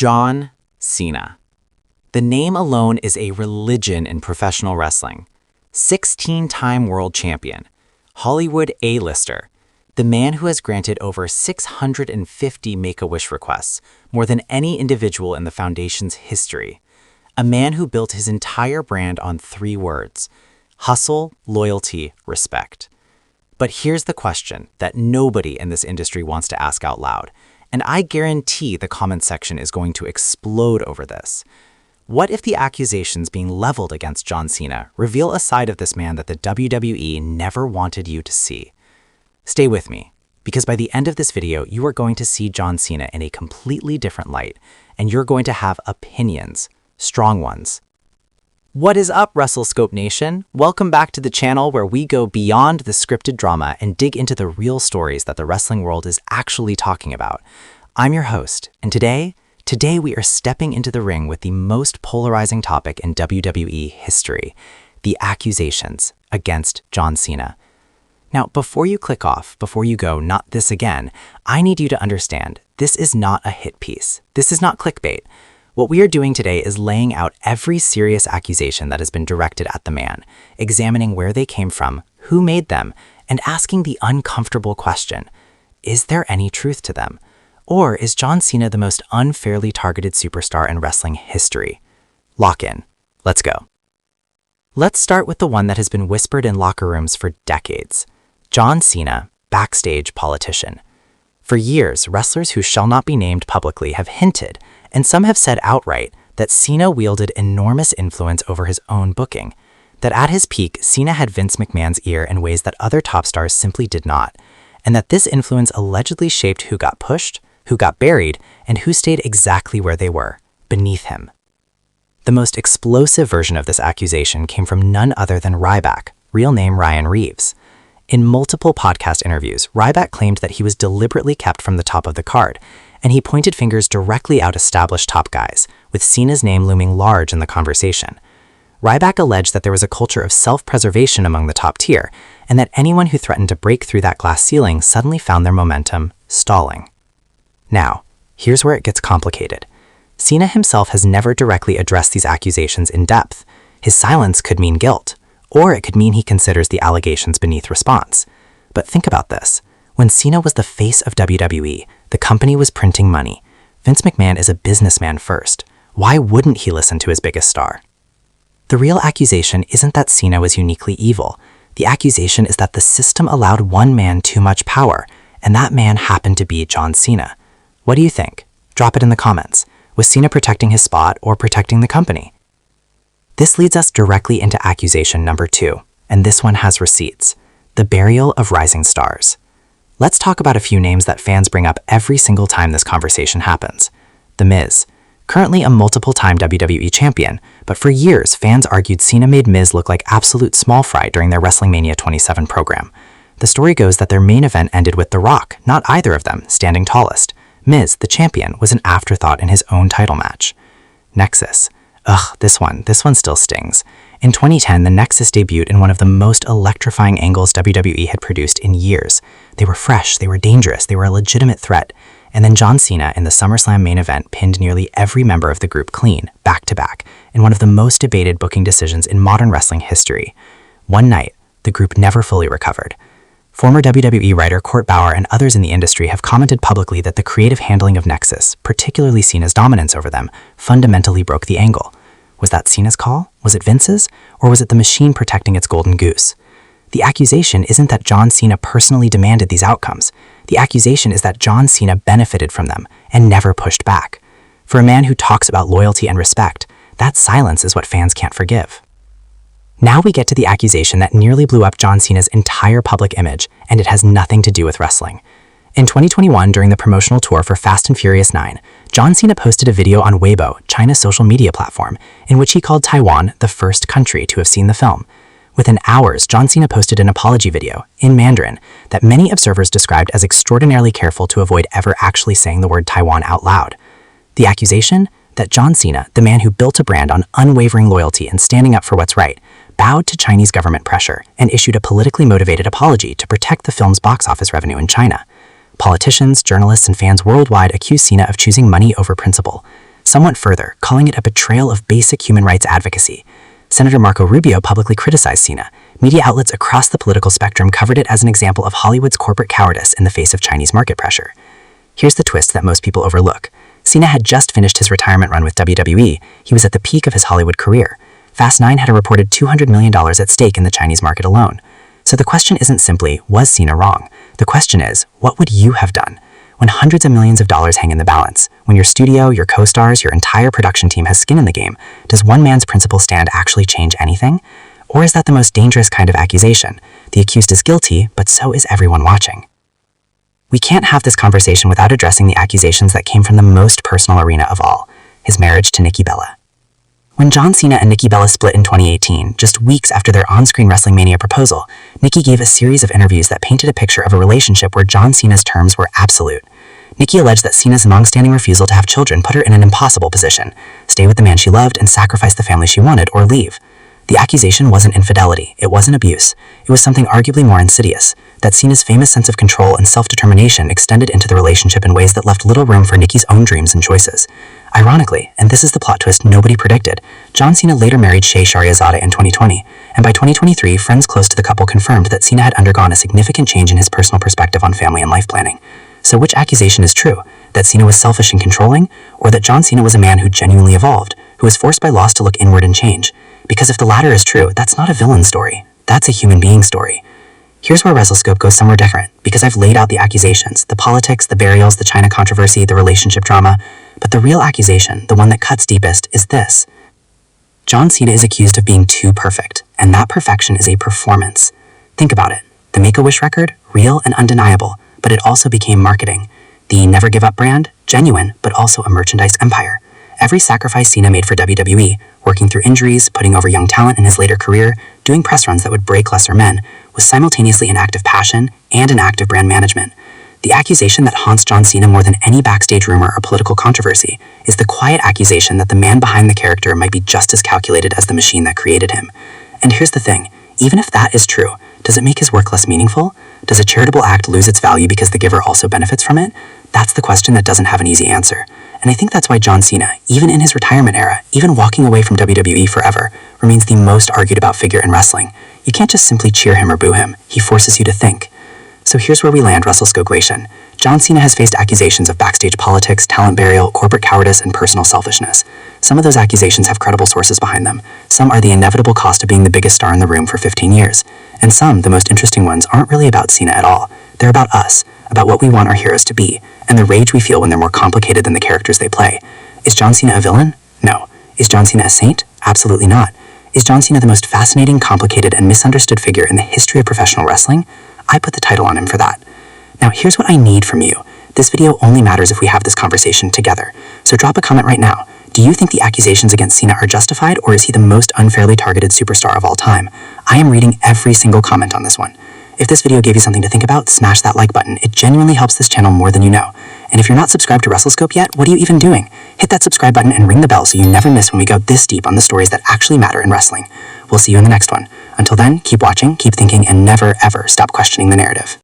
John Cena. The name alone is a religion in professional wrestling. 16-time world champion, Hollywood A-lister, the man who has granted over 650 Make-A-Wish requests, more than any individual in the Foundation's history. A man who built his entire brand on 3 words: hustle, loyalty, respect. But here's the question that nobody in this industry wants to ask out loud, and I guarantee the comment section is going to explode over this. What if the accusations being leveled against John Cena reveal a side of this man that the WWE never wanted you to see? Stay with me, because by the end of this video, you are going to see John Cena in a completely different light, and you're going to have opinions, strong ones. What is up, WrestleScope Nation? Welcome back to the channel where we go beyond the scripted drama and dig into the real stories that the wrestling world is actually talking about. I'm your host, and today we are stepping into the ring with the most polarizing topic in WWE history, the accusations against John Cena. Now, before you click off, before you go, not this again, I need you to understand, this is not a hit piece. This is not clickbait. What we are doing today is laying out every serious accusation that has been directed at the man, examining where they came from, who made them, and asking the uncomfortable question: is there any truth to them? Or is John Cena the most unfairly targeted superstar in wrestling history? Lock in. Let's go. Let's start with the one that has been whispered in locker rooms for decades. John Cena, backstage politician. For years, wrestlers who shall not be named publicly have hinted, and some have said outright, that Cena wielded enormous influence over his own booking, that at his peak, Cena had Vince McMahon's ear in ways that other top stars simply did not, and that this influence allegedly shaped who got pushed, who got buried, and who stayed exactly where they were, beneath him. The most explosive version of this accusation came from none other than Ryback, real name Ryan Reeves. In multiple podcast interviews, Ryback claimed that he was deliberately kept from the top of the card, and he pointed fingers directly at established top guys, with Cena's name looming large in the conversation. Ryback alleged that there was a culture of self-preservation among the top tier, and that anyone who threatened to break through that glass ceiling suddenly found their momentum stalling. Now, here's where it gets complicated. Cena himself has never directly addressed these accusations in depth. His silence could mean guilt, or it could mean he considers the allegations beneath response. But think about this. When Cena was the face of WWE, the company was printing money. Vince McMahon is a businessman first. Why wouldn't he listen to his biggest star? The real accusation isn't that Cena was uniquely evil. The accusation is that the system allowed one man too much power, and that man happened to be John Cena. What do you think? Drop it in the comments. Was Cena protecting his spot or protecting the company? This leads us directly into accusation number 2, and this one has receipts: the burial of rising stars. Let's talk about a few names that fans bring up every single time this conversation happens. The Miz, currently a multiple-time WWE champion, but for years fans argued Cena made Miz look like absolute small fry during their WrestleMania 27 program. The story goes that their main event ended with The Rock, not either of them, standing tallest. Miz, the champion, was an afterthought in his own title match. Nexus. Ugh, this one still stings. In 2010, the Nexus debuted in one of the most electrifying angles WWE had produced in years. They were fresh, they were dangerous, they were a legitimate threat. And then John Cena in the SummerSlam main event pinned nearly every member of the group clean, back to back, in one of the most debated booking decisions in modern wrestling history. One night, the group never fully recovered. Former WWE writer Court Bauer and others in the industry have commented publicly that the creative handling of Nexus, particularly Cena's dominance over them, fundamentally broke the angle. Was that Cena's call? Was it Vince's? Or was it the machine protecting its golden goose? The accusation isn't that John Cena personally demanded these outcomes. The accusation is that John Cena benefited from them and never pushed back. For a man who talks about loyalty and respect, that silence is what fans can't forgive. Now we get to the accusation that nearly blew up John Cena's entire public image, and it has nothing to do with wrestling. In 2021, during the promotional tour for Fast and Furious 9, John Cena posted a video on Weibo, China's social media platform, in which he called Taiwan the first country to have seen the film. Within hours, John Cena posted an apology video, in Mandarin, that many observers described as extraordinarily careful to avoid ever actually saying the word Taiwan out loud. The accusation? That John Cena, the man who built a brand on unwavering loyalty and standing up for what's right, bowed to Chinese government pressure and issued a politically motivated apology to protect the film's box office revenue in China. Politicians, journalists, and fans worldwide accuse Cena of choosing money over principle. Some went further, calling it a betrayal of basic human rights advocacy. Senator Marco Rubio publicly criticized Cena. Media outlets across the political spectrum covered it as an example of Hollywood's corporate cowardice in the face of Chinese market pressure. Here's the twist that most people overlook. Cena had just finished his retirement run with WWE. He was at the peak of his Hollywood career. Fast 9 had a reported $200 million at stake in the Chinese market alone. So the question isn't simply, was Cena wrong? The question is, what would you have done? When hundreds of millions of dollars hang in the balance, when your studio, your co-stars, your entire production team has skin in the game, does one man's principle stand actually change anything? Or is that the most dangerous kind of accusation? The accused is guilty, but so is everyone watching. We can't have this conversation without addressing the accusations that came from the most personal arena of all, his marriage to Nikki Bella. When John Cena and Nikki Bella split in 2018, just weeks after their on-screen Wrestling Mania proposal, Nikki gave a series of interviews that painted a picture of a relationship where John Cena's terms were absolute. Nikki alleged that Cena's long-standing refusal to have children put her in an impossible position: stay with the man she loved and sacrifice the family she wanted, or leave. The accusation wasn't infidelity, it wasn't abuse, it was something arguably more insidious, that Cena's famous sense of control and self-determination extended into the relationship in ways that left little room for Nikki's own dreams and choices. Ironically, and this is the plot twist nobody predicted, John Cena later married Shea Shahrazada in 2020, and by 2023, friends close to the couple confirmed that Cena had undergone a significant change in his personal perspective on family and life planning. So which accusation is true? That Cena was selfish and controlling, or that John Cena was a man who genuinely evolved, who was forced by loss to look inward and change? Because if the latter is true, that's not a villain story. That's a human being story. Here's where WrestleScope goes somewhere different, because I've laid out the accusations, the politics, the burials, the China controversy, the relationship drama, but the real accusation, the one that cuts deepest, is this. John Cena is accused of being too perfect, and that perfection is a performance. Think about it. The Make-A-Wish record, real and undeniable, but it also became marketing. The Never Give Up brand, genuine, but also a merchandise empire. Every sacrifice Cena made for WWE, working through injuries, putting over young talent in his later career, doing press runs that would break lesser men, was simultaneously an act of passion and an act of brand management. The accusation that haunts John Cena more than any backstage rumor or political controversy is the quiet accusation that the man behind the character might be just as calculated as the machine that created him. And here's the thing, even if that is true, does it make his work less meaningful? Does a charitable act lose its value because the giver also benefits from it? That's the question that doesn't have an easy answer. And I think that's why John Cena, even in his retirement era, even walking away from WWE forever, remains the most argued about figure in wrestling. You can't just simply cheer him or boo him. He forces you to think. So here's where we land, WrestleScope. John Cena has faced accusations of backstage politics, talent burial, corporate cowardice, and personal selfishness. Some of those accusations have credible sources behind them. Some are the inevitable cost of being the biggest star in the room for 15 years. And some, the most interesting ones, aren't really about Cena at all. They're about us, about what we want our heroes to be, and the rage we feel when they're more complicated than the characters they play. Is John Cena a villain? No. Is John Cena a saint? Absolutely not. Is John Cena the most fascinating, complicated, and misunderstood figure in the history of professional wrestling? I put the title on him for that. Now here's what I need from you. This video only matters if we have this conversation together. So drop a comment right now. Do you think the accusations against Cena are justified, or is he the most unfairly targeted superstar of all time? I am reading every single comment on this one. If this video gave you something to think about, smash that like button. It genuinely helps this channel more than you know. And if you're not subscribed to WrestleScope yet, what are you even doing? Hit that subscribe button and ring the bell so you never miss when we go this deep on the stories that actually matter in wrestling. We'll see you in the next one. Until then, keep watching, keep thinking, and never ever stop questioning the narrative.